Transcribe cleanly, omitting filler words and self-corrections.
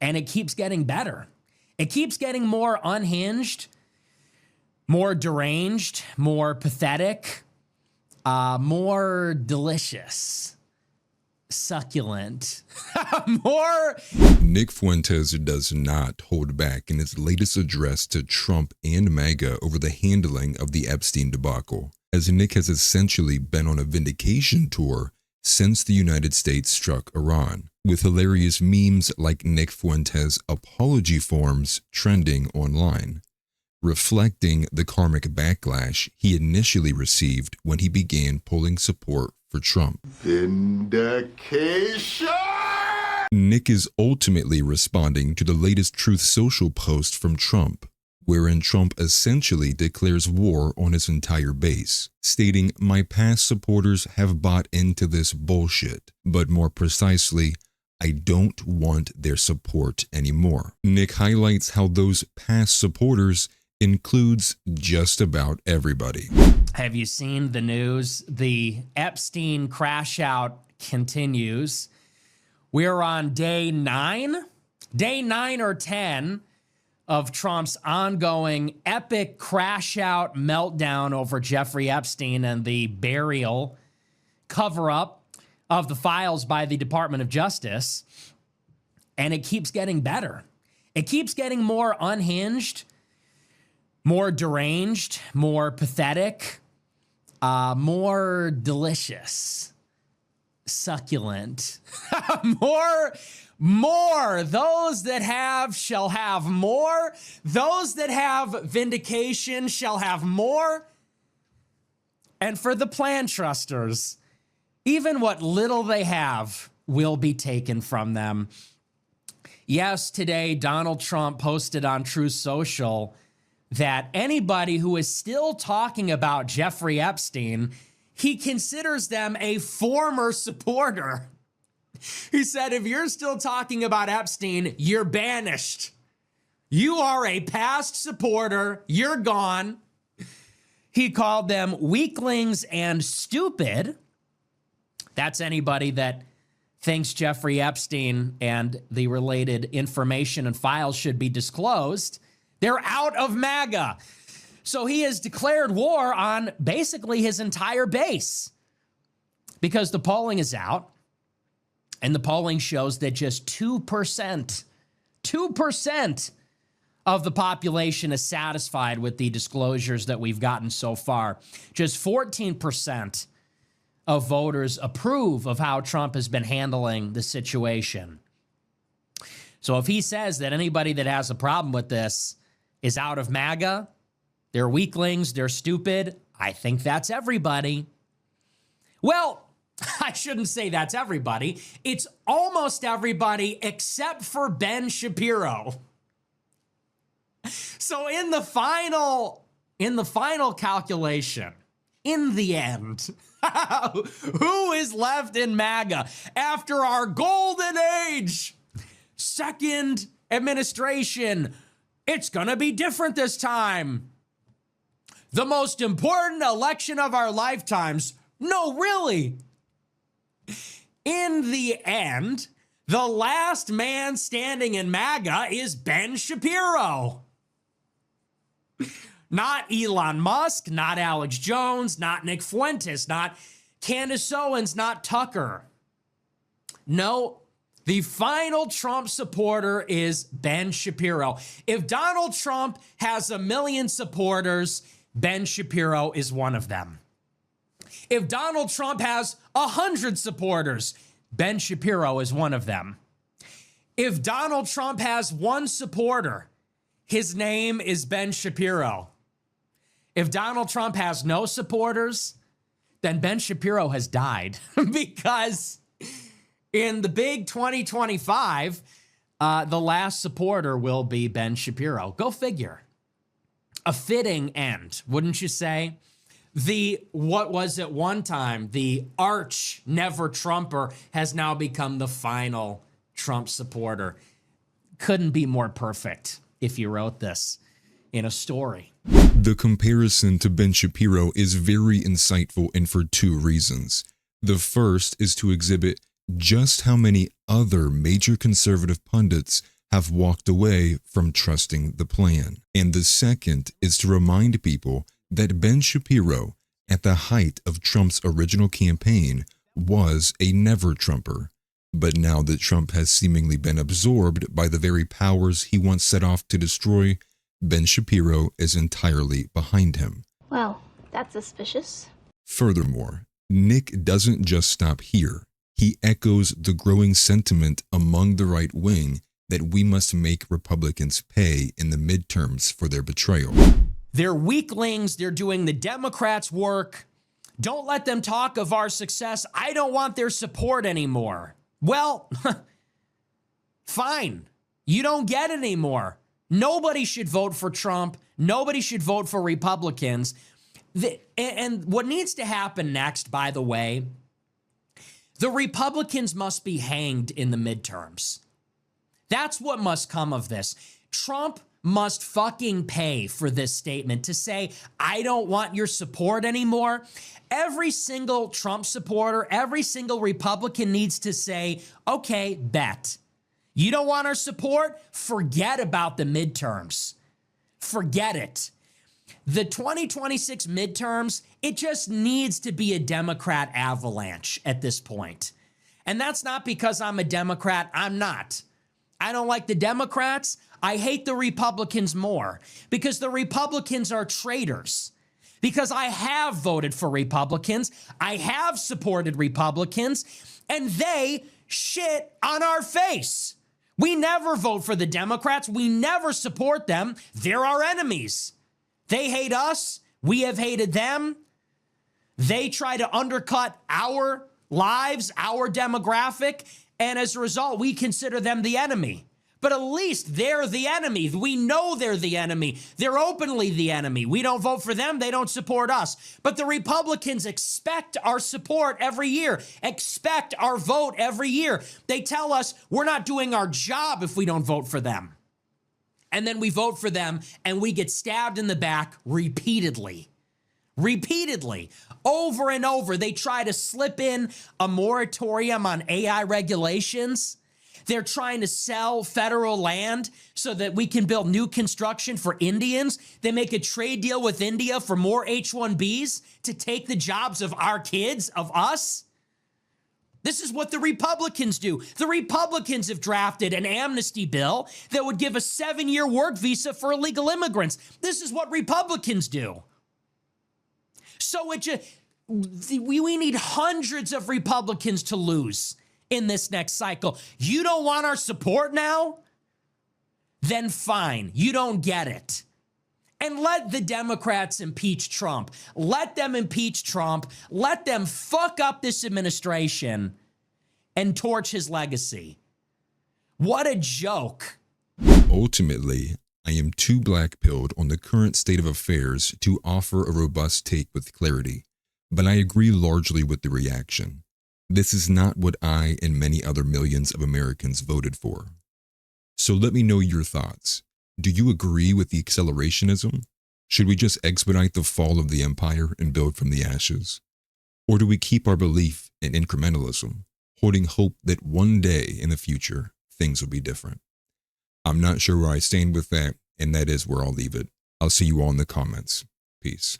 and it keeps getting better. It keeps getting more unhinged, more deranged, more pathetic, more delicious, succulent, more. Nick Fuentes does not hold back in his latest address to Trump and MAGA over the handling of the Epstein debacle, as Nick has essentially been on a vindication tour since the United States struck Iran, with hilarious memes like Nick Fuentes' apology forms trending online, reflecting the karmic backlash he initially received when he began polling support for Trump. Vindication! Nick is ultimately responding to the latest Truth Social post from Trump, wherein Trump essentially declares war on his entire base, stating, "My past supporters have bought into this bullshit, but more precisely, I don't want their support anymore." Nick highlights how those past supporters includes just about everybody. Have you seen the news? The Epstein crash out continues. We're on day 9 or 10 of Trump's ongoing epic crash out meltdown over Jeffrey Epstein and the burial cover-up of the files by the Department of Justice. And it keeps getting better. It keeps getting more unhinged, more deranged, more pathetic, more delicious, succulent, more. Those that have shall have more. Those that have vindication shall have more. And for the plan trusters, even what little they have will be taken from them. Yes, today Donald Trump posted on Truth Social that anybody who is still talking about Jeffrey Epstein, he considers them a former supporter. He said, if you're still talking about Epstein, you're banished. You are a past supporter. You're gone. He called them weaklings and stupid. That's anybody that thinks Jeffrey Epstein and the related information and files should be disclosed. They're out of MAGA. So he has declared war on basically his entire base because the polling is out. And the polling shows that just 2% of the population is satisfied with the disclosures that we've gotten so far. Just 14% of voters approve of how Trump has been handling the situation. So if he says that anybody that has a problem with this is out of MAGA, they're weaklings, they're stupid, I think that's everybody. Well, I shouldn't say that's everybody. It's almost everybody except for Ben Shapiro. So in the final calculation, in the end, who is left in MAGA after our golden age? Second administration. It's going to be different this time. The most important election of our lifetimes. No, really. In the end, the last man standing in MAGA is Ben Shapiro. Not Elon Musk, not Alex Jones, not Nick Fuentes, not Candace Owens, not Tucker. No, the final Trump supporter is Ben Shapiro. If Donald Trump has 1 million supporters, Ben Shapiro is one of them. If Donald Trump has 100 supporters, Ben Shapiro is one of them. If Donald Trump has 1 supporter, his name is Ben Shapiro. If Donald Trump has no supporters, then Ben Shapiro has died because in the big 2025, the last supporter will be Ben Shapiro. Go figure. A fitting end, wouldn't you say? What was at one time the arch never Trumper has now become the final Trump supporter. Couldn't be more perfect if you wrote this in a story. The comparison to Ben Shapiro is very insightful and for 2 reasons. The first is to exhibit just how many other major conservative pundits have walked away from trusting the plan. And the second is to remind people that Ben Shapiro, at the height of Trump's original campaign, was a never-Trumper. But now that Trump has seemingly been absorbed by the very powers he once set off to destroy, Ben Shapiro is entirely behind him. Well, that's suspicious. Furthermore, Nick doesn't just stop here. He echoes the growing sentiment among the right wing that we must make Republicans pay in the midterms for their betrayal. They're weaklings. They're doing the Democrats' work. Don't let them talk of our success. I don't want their support anymore. Well, fine. You don't get it anymore. Nobody should vote for Trump. Nobody should vote for Republicans. And what needs to happen next, by the way, the Republicans must be hanged in the midterms. That's what must come of this. Trump must fucking pay for this statement to say, I don't want your support anymore. Every single Trump supporter, every single Republican needs to say, okay, bet. You don't want our support? Forget about the midterms. Forget it. The 2026 midterms, it just needs to be a Democrat avalanche at this point. And that's not because I'm a Democrat. I'm not. I don't like the Democrats. I hate the Republicans more because the Republicans are traitors. Because I have voted for Republicans, I have supported Republicans, and they shit on our face. We never vote for the Democrats. We never support them. They're our enemies. They hate us. We have hated them. They try to undercut our lives, our demographic, and as a result, we consider them the enemy. But at least they're the enemy. We know they're the enemy. They're openly the enemy. We don't vote for them. They don't support us. But the Republicans expect our support every year, expect our vote every year. They tell us we're not doing our job if we don't vote for them. And then we vote for them and we get stabbed in the back repeatedly. Repeatedly, over and over. They try to slip in a moratorium on AI regulations. They're trying to sell federal land so that we can build new construction for Indians. They make a trade deal with India for more H-1Bs to take the jobs of our kids, of us. This is what the Republicans do. The Republicans have drafted an amnesty bill that would give a 7-year work visa for illegal immigrants. This is what Republicans do. So we need hundreds of Republicans to lose in this next cycle. You don't want our support now? Then fine, you don't get it. And let the Democrats impeach Trump. Let them impeach Trump. Let them fuck up this administration and torch his legacy. What a joke. Ultimately, I am too black-pilled on the current state of affairs to offer a robust take with clarity, but I agree largely with the reaction. This is not what I and many other millions of Americans voted for. So let me know your thoughts. Do you agree with the accelerationism? Should we just expedite the fall of the empire and build from the ashes? Or do we keep our belief in incrementalism, holding hope that one day in the future, things will be different? I'm not sure where I stand with that, and that is where I'll leave it. I'll see you all in the comments. Peace.